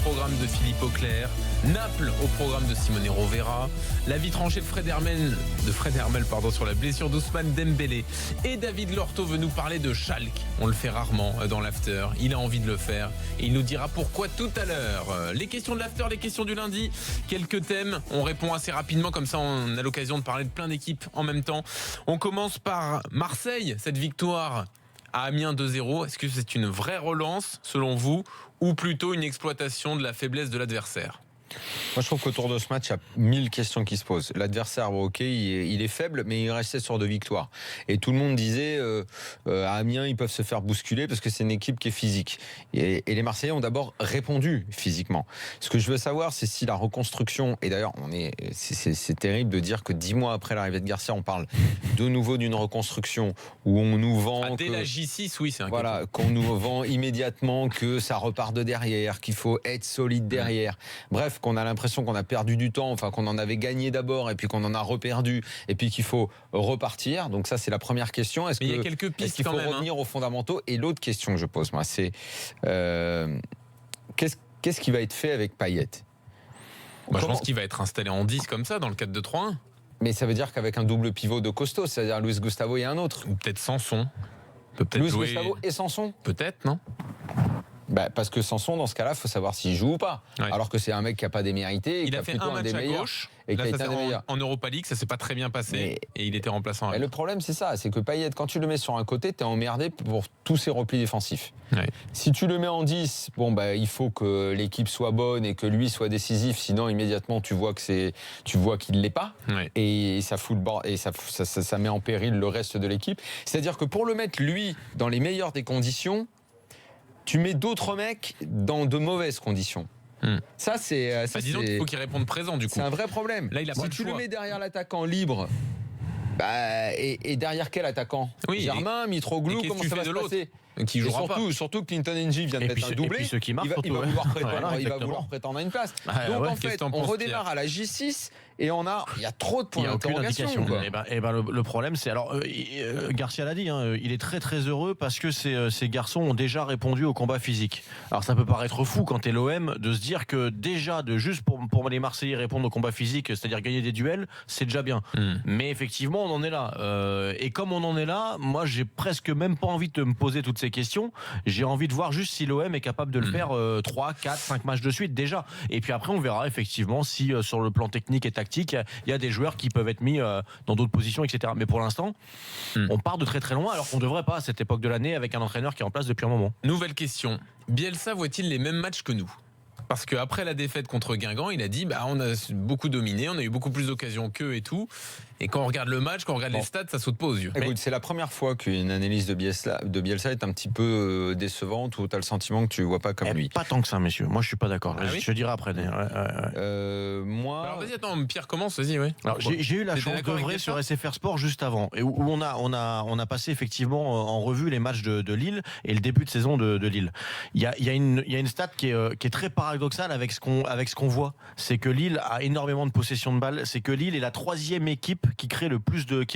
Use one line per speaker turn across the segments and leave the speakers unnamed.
programme de Philippe Auclair, Naples au programme de Simone Rovera, l'avis tranché de Fred Hermel sur la blessure d'Ousmane Dembélé, et David Lorto veut nous parler de Schalke. On le fait rarement dans l'after, il a envie de le faire et il nous dira pourquoi tout à l'heure. Les questions de l'after, les questions du lundi, quelques thèmes, on répond assez rapidement, comme ça on a l'occasion de parler de plein d'équipes en même temps. On commence par Marseille, cette victoire à Amiens 2-0. Est-ce que c'est une vraie relance selon vous ou plutôt une exploitation de la faiblesse de l'adversaire ?
Moi, je trouve qu'autour de ce match, il y a 1000 questions qui se posent. L'adversaire, ok, il est faible, mais il restait sur 2 victoires. Et tout le monde disait, à Amiens, ils peuvent se faire bousculer parce que c'est une équipe qui est physique. Et les Marseillais ont d'abord répondu physiquement. Ce que je veux savoir, c'est si la reconstruction, et d'ailleurs, c'est terrible de dire que 10 mois après l'arrivée de Garcia, on parle de nouveau d'une reconstruction où on nous vend...
dès la J6, oui, c'est inquiétant.
Voilà, qu'on nous vend immédiatement que ça repart de derrière, qu'il faut être solide derrière. Bref, qu'on a l'impression qu'on a perdu du temps, enfin qu'on en avait gagné d'abord et puis qu'on en a reperdu et puis qu'il faut repartir. Donc ça, c'est la première question.
Mais il y a quelques pistes
qu'il faut
quand même,
revenir aux fondamentaux? Et l'autre question que je pose, moi, c'est qu'est-ce qui va être fait avec Payet?
Je pense qu'il va être installé en 10 comme ça dans le 4-2-3-1.
Mais ça veut dire qu'avec un double pivot de costaud, c'est-à-dire Luis Gustavo et un autre.
Ou peut-être Sanson.
Luis Gustavo et Sanson?
Peut-être, non?
Parce que Sanson, dans ce cas-là, il faut savoir s'il joue ou pas. Ouais. Alors que c'est un mec qui n'a pas démérité.
Il a fait un match à gauche. Et là, en Europa League, ça s'est pas très bien passé. Et il était remplaçant.
Le problème, c'est ça. C'est que Payet, quand tu le mets sur un côté, t'es emmerdé pour tous ses replis défensifs. Ouais. Si tu le mets en 10, il faut que l'équipe soit bonne et que lui soit décisif. Sinon, immédiatement, tu vois qu'il l'est pas. Ouais. Et ça fout le bord. Et ça met en péril le reste de l'équipe. C'est-à-dire que pour le mettre, lui, dans les meilleures des conditions, tu mets d'autres mecs dans de mauvaises conditions. Ça, c'est.
Disons qu'il faut qu'il réponde présent, du coup.
C'est un vrai problème.
Là, il a
si tu le mets derrière l'attaquant libre, et derrière quel attaquant? Germain, Mitroglou, comment ça va se passer?
Qui jouera
surtout que Clinton Ng vient de mettre un doublé.
Et puis ceux qui marquent,
il va vouloir prétendre à une place. Donc en fait, on redémarre à la J6 et il y a trop de points d'interrogation.
Le problème, c'est Garcia l'a dit, il est très très heureux parce que ces garçons ont déjà répondu au combat physique. Alors ça peut paraître fou quand t'es l'OM de se dire que déjà juste pour les Marseillais répondre au combat physique, c'est-à-dire gagner des duels, c'est déjà bien. Mais effectivement, on en est là. Et comme on en est là, moi j'ai presque même pas envie de me poser toutes ces questions. J'ai envie de voir juste si l'OM est capable de le faire 3, 4, 5 matchs de suite déjà. Et puis après, on verra effectivement si sur le plan technique et tactique, il y a des joueurs qui peuvent être mis dans d'autres positions, etc. Mais pour l'instant, on part de très très loin alors qu'on ne devrait pas à cette époque de l'année avec un entraîneur qui est en place depuis un moment.
Nouvelle question. Bielsa voit-il les mêmes matchs que nous ? Parce qu'après la défaite contre Guingamp, il a dit on a beaucoup dominé, on a eu beaucoup plus d'occasions qu'eux et tout. Et quand on regarde le match, quand on regarde les stats, ça saute pas aux yeux.
Écoute, c'est la première fois qu'une analyse de Bielsa est un petit peu décevante ou tu as le sentiment que tu ne vois pas comme lui.
Pas tant que ça, messieurs. Moi, je suis pas d'accord. Je dirai après.
Moi.
Alors vas-y, attends, Pierre commence, vas-y, oui.
Alors, j'ai eu la chance d'œuvrer sur SFR Sport juste avant, et où on a passé effectivement en revue les matchs de Lille et le début de saison de Lille. Il y a une stat qui est très paradoxale avec ce qu'on voit. C'est que Lille a énormément de possession de balles. C'est que Lille est la 3e équipe qui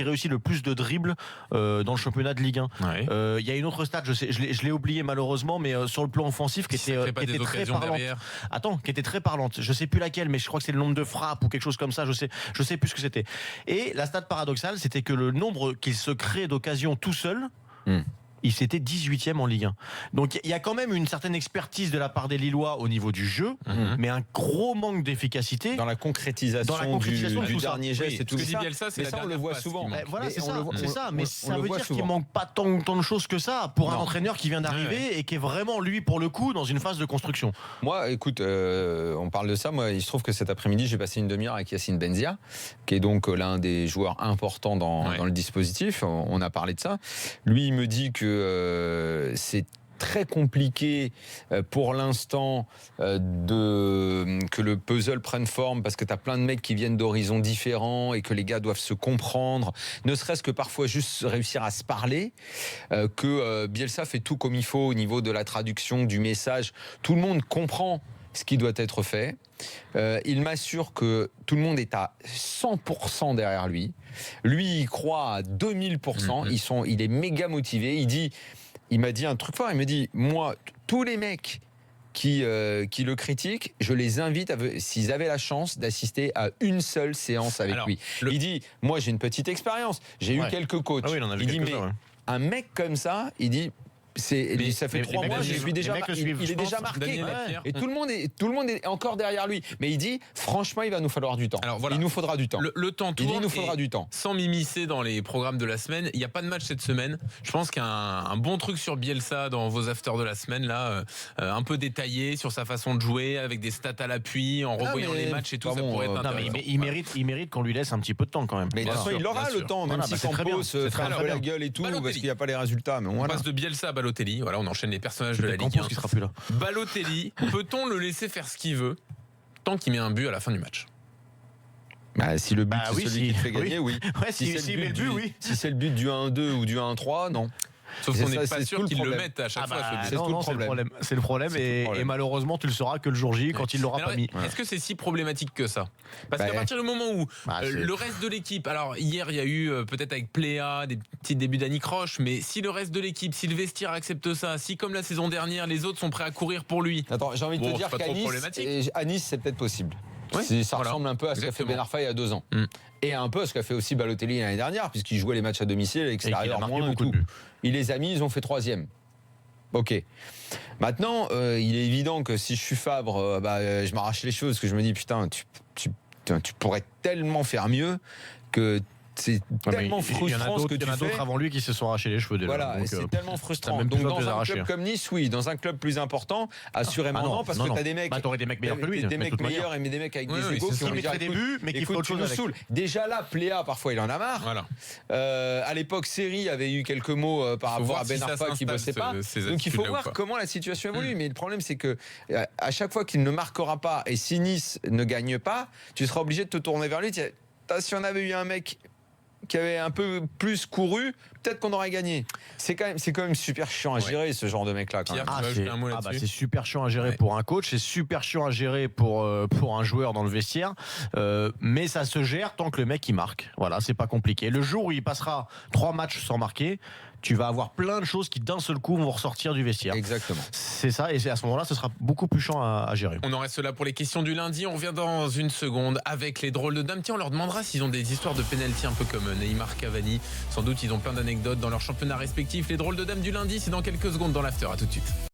réussit le plus de dribbles dans le championnat de Ligue 1. Il y a une autre stat, je l'ai oublié malheureusement, mais sur le plan offensif qui était très parlante. Qui était très parlante. Je sais plus laquelle, mais je crois que c'est le nombre de frappes ou quelque chose comme ça. Je sais plus ce que c'était. Et la stat paradoxale, c'était que le nombre qu'il se crée d'occasions tout seul. Il s'était 18e en Ligue 1. Donc il y a quand même une certaine expertise de la part des Lillois au niveau du jeu, mais un gros manque d'efficacité
dans la concrétisation du dernier geste et tout ça.
Mais ça,
on le voit souvent.
Voilà, c'est ça. Mais ça veut dire qu'il manque pas tant de choses que ça pour un entraîneur qui vient d'arriver et qui est vraiment, lui, pour le coup, dans une phase de construction.
Moi, écoute, on parle de ça. Moi, il se trouve que cet après-midi, j'ai passé une demi-heure avec Yacine Benzia, qui est donc l'un des joueurs importants dans le dispositif. On a parlé de ça. Lui, il me dit que c'est très compliqué pour l'instant que le puzzle prenne forme parce que tu as plein de mecs qui viennent d'horizons différents et que les gars doivent se comprendre, ne serait-ce que parfois juste réussir à se parler, que Bielsa fait tout comme il faut au niveau de la traduction du message. Tout le monde comprend ce qui doit être fait. Il m'assure que tout le monde est à 100% derrière lui. Lui, il croit à 2000%. Il est méga motivé. Il m'a dit un truc fort. Il me dit, moi, tous les mecs qui le critiquent, je les invite, s'ils avaient la chance, d'assister à une seule séance avec lui. Il dit, moi j'ai une petite expérience, j'ai eu quelques coachs.
Ah oui, il en a vu
il dit, mais
quelques-uns,
un mec comme ça, il dit... ça fait 3 mois, il est déjà marqué. Et tout le monde est encore derrière lui. Mais il dit, franchement, il va nous falloir du temps. Il nous faudra du temps.
Le temps tourne.
Il nous faudra du temps.
Sans m'immiscer dans les programmes de la semaine, il n'y a pas de match cette semaine. Je pense qu'il y a un bon truc sur Bielsa dans vos afters de la semaine, là, un peu détaillé sur sa façon de jouer, avec des stats à l'appui, en revoyant les matchs et tout. Ça pourrait être intéressant.
Il mérite qu'on lui laisse un petit peu de temps quand même.
Mais de toute façon, il aura le temps, même si Campos se fait un peu la gueule et tout, parce qu'il n'y a pas les résultats.
On passe de Bielsa à Balotelli. Voilà, on enchaîne les personnages de la Ligue 1.
Qui sera plus là.
Balotelli, peut-on le laisser faire ce qu'il veut tant qu'il met un but à la fin du match?
Si le but c'est celui qui te fait gagner, oui.
Ouais, si c'est
le but du 1-2 ou du 1-3, non.
Sauf qu'on n'est pas sûr qu'ils le mettent à chaque fois.
C'est tout le problème.
C'est le problème et malheureusement tu le sauras que le jour J quand il l'aura pas mis.
Est-ce que c'est si problématique que ça? Parce qu'à partir du moment où le reste de l'équipe, alors hier il y a eu peut-être avec Pléa des petits débuts d'Annick Roche, mais si le reste de l'équipe, si le vestiaire accepte ça, si comme la saison dernière les autres sont prêts à courir pour lui.
Attends, j'ai envie de te dire qu'à Nice c'est peut-être possible. Ça ressemble un peu à ce qu'a fait Ben Arfa il y a 2 ans. Et un peu à ce qu'a fait aussi Balotelli l'année dernière, puisqu'il jouait les matchs à domicile, à l'extérieur, moins et tout. Il les a mis, ils ont fait 3e. Ok. Maintenant, il est évident que si je suis Fabre, je m'arrache les cheveux parce que je me dis putain, tu pourrais tellement faire mieux que. C'est tellement frustrant ce que tu fais.
Il y en a d'autres avant lui qui se sont arrachés les cheveux déjà.
Voilà, c'est tellement frustrant. Donc dans un club comme Nice, oui, dans un club plus important, assurément non, parce que t'as des mecs.
T'aurais des mecs meilleurs que lui.
Des mecs meilleurs et des mecs avec des égos qui ont déjà
des buts, mais qui font autre chose avec.
Déjà là, Pléa parfois il en a marre.
Voilà.
À l'époque, Seri avait eu quelques mots par rapport à Ben Arfa qui bossait pas. Donc il faut voir comment la situation évolue. Mais le problème c'est que à chaque fois qu'il ne marquera pas et si Nice ne gagne pas, tu seras obligé de te tourner vers lui. Si on avait eu un mec qui avait un peu plus couru, peut-être qu'on aurait gagné. C'est quand même super chiant à gérer ce genre de mec là.
C'est super chiant à gérer pour un coach, c'est super chiant à gérer pour un joueur dans le vestiaire, mais ça se gère tant que le mec il marque. Voilà, c'est pas compliqué. Le jour où il passera 3 matchs sans marquer, tu vas avoir plein de choses qui d'un seul coup vont ressortir du vestiaire.
Exactement.
C'est ça, et à ce moment-là, ce sera beaucoup plus chiant à gérer.
On en reste là pour les questions du lundi. On revient dans une seconde avec les drôles de dames. Tiens, on leur demandera s'ils ont des histoires de pénalty un peu comme Neymar, Cavani. Sans doute, ils ont plein d'anecdotes dans leur championnat respectif. Les drôles de dames du lundi, c'est dans quelques secondes dans l'after. À tout de suite.